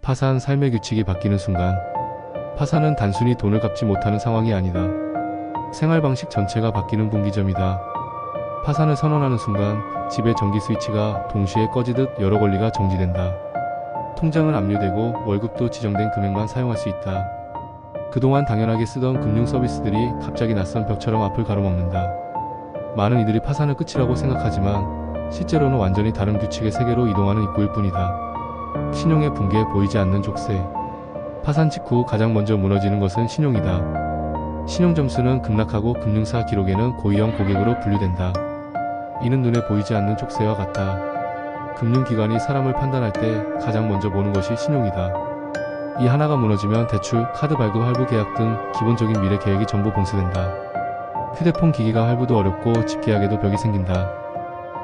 파산 삶의 규칙이 바뀌는 순간 파산은 단순히 돈을 갚지 못하는 상황이 아니다. 생활 방식 전체가 바뀌는 분기점이다. 파산을 선언하는 순간 집의 전기 스위치가 동시에 꺼지듯 여러 권리가 정지된다. 통장은 압류되고 월급도 지정된 금액만 사용할 수 있다. 그동안 당연하게 쓰던 금융 서비스들이 갑자기 낯선 벽처럼 앞을 가로막는다. 많은 이들이 파산을 끝이라고 생각하지만 실제로는 완전히 다른 규칙의 세계로 이동하는 입구일 뿐이다. 신용의 붕괴, 보이지 않는 족쇄. 파산 직후 가장 먼저 무너지는 것은 신용이다. 신용 점수는 급락하고 금융사 기록에는 고위험 고객으로 분류된다. 이는 눈에 보이지 않는 족쇄와 같다. 금융기관이 사람을 판단할 때 가장 먼저 보는 것이 신용이다. 이 하나가 무너지면 대출, 카드 발급, 할부 계약 등 기본적인 미래 계획이 전부 봉쇄된다. 휴대폰 기기가 할부도 어렵고 집 계약에도 벽이 생긴다.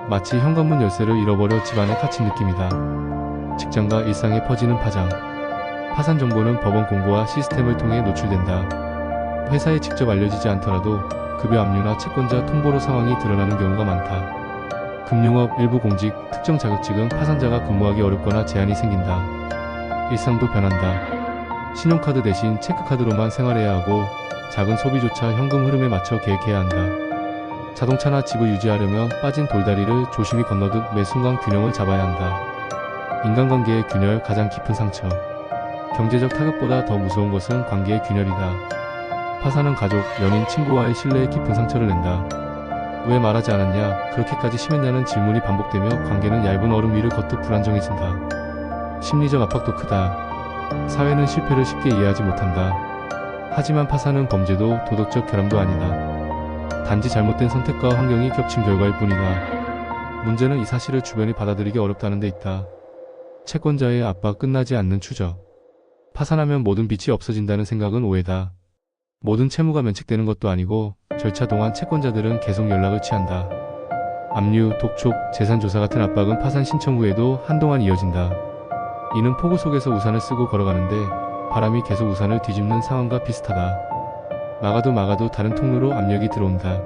마치 현관문 열쇠를 잃어버려 집안에 갇힌 느낌이다. 직장과 일상에 퍼지는 파장. 파산 정보는 법원 공고와 시스템을 통해 노출된다. 회사에 직접 알려지지 않더라도 급여 압류나 채권자 통보로 상황이 드러나는 경우가 많다. 금융업, 일부 공직, 특정 자격직은 파산자가 근무하기 어렵거나 제한이 생긴다. 일상도 변한다. 신용카드 대신 체크카드로만 생활해야 하고 작은 소비조차 현금 흐름에 맞춰 계획해야 한다. 자동차나 집을 유지하려면 빠진 돌다리를 조심히 건너듯 매 순간 균형을 잡아야 한다. 인간관계의 균열, 가장 깊은 상처. 경제적 타격보다 더 무서운 것은 관계의 균열이다. 파산은 가족, 연인, 친구와의 신뢰에 깊은 상처를 낸다. 왜 말하지 않았냐, 그렇게까지 심했냐는 질문이 반복되며 관계는 얇은 얼음 위를 걷듯 불안정해진다. 심리적 압박도 크다. 사회는 실패를 쉽게 이해하지 못한다. 하지만 파산은 범죄도 도덕적 결함도 아니다. 단지 잘못된 선택과 환경이 겹친 결과일 뿐이다. 문제는 이 사실을 주변이 받아들이기 어렵다는 데 있다. 채권자의 압박, 끝나지 않는 추적. 파산하면 모든 빚이 없어진다는 생각은 오해다. 모든 채무가 면책되는 것도 아니고 절차 동안 채권자들은 계속 연락을 취한다. 압류, 독촉, 재산조사 같은 압박은 파산 신청 후에도 한동안 이어진다. 이는 폭우 속에서 우산을 쓰고 걸어가는데 바람이 계속 우산을 뒤집는 상황과 비슷하다. 막아도 다른 통로로 압력이 들어온다.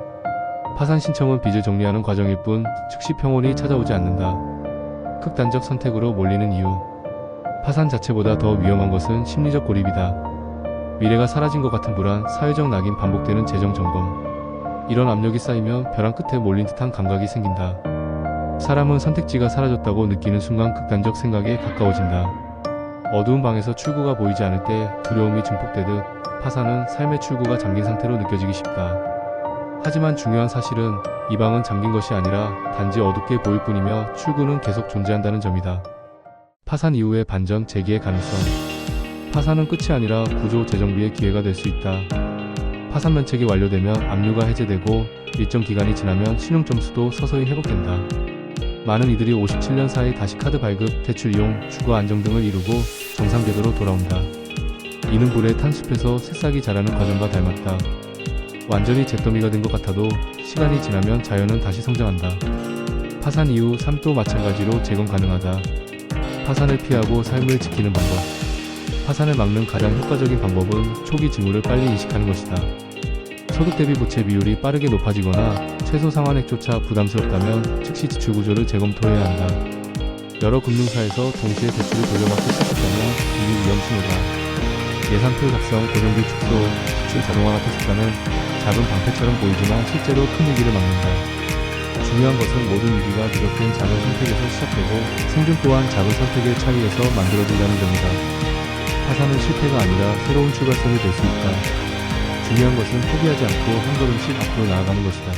파산 신청은 빚을 정리하는 과정일 뿐 즉시 평온이 찾아오지 않는다. 극단적 선택으로 몰리는 이유. 파산 자체보다 더 위험한 것은 심리적 고립이다. 미래가 사라진 것 같은 불안, 사회적 낙인, 반복되는 재정 점검. 이런 압력이 쌓이면 벼랑 끝에 몰린 듯한 감각이 생긴다. 사람은 선택지가 사라졌다고 느끼는 순간 극단적 생각에 가까워진다. 어두운 방에서 출구가 보이지 않을 때 두려움이 증폭되듯 파산은 삶의 출구가 잠긴 상태로 느껴지기 쉽다. 하지만 중요한 사실은 이 방은 잠긴 것이 아니라 단지 어둡게 보일 뿐이며 출구는 계속 존재한다는 점이다. 파산 이후의 반전, 재기의 가능성. 파산은 끝이 아니라 구조 재정비의 기회가 될 수 있다. 파산 면책이 완료되면 압류가 해제되고 일정 기간이 지나면 신용 점수도 서서히 회복된다. 많은 이들이 57년 사이 다시 카드 발급, 대출 이용, 주거 안정 등을 이루고 정상 궤도로 돌아온다. 이는 불에 탄 숲에서 새싹이 자라는 과정과 닮았다. 완전히 잿더미가 된 것 같아도 시간이 지나면 자연은 다시 성장한다. 파산 이후 삶도 마찬가지로 재건 가능하다. 파산을 피하고 삶을 지키는 방법. 파산을 막는 가장 효과적인 방법은 초기 징후를 빨리 인식하는 것이다. 소득 대비 부채 비율이 빠르게 높아지거나 최소 상환액조차 부담스럽다면 즉시 지출 구조를 재검토해야 한다. 여러 금융사에서 동시에 대출을 돌려받기 시작했다면 이미 위험 신호다. 예산표 작성, 고정비 축소, 지출 자동화 같은 습관은 작은 방패처럼 보이지만 실제로 큰 위기를 막는다. 중요한 것은 모든 위기가 누적된 작은 선택에서 시작되고 생존 또한 작은 선택의 차이에서 만들어진다는 점이다. 파산은 실패가 아니라 새로운 출발선이 될 수 있다. 중요한 것은 포기하지 않고 한 걸음씩 앞으로 나아가는 것이다.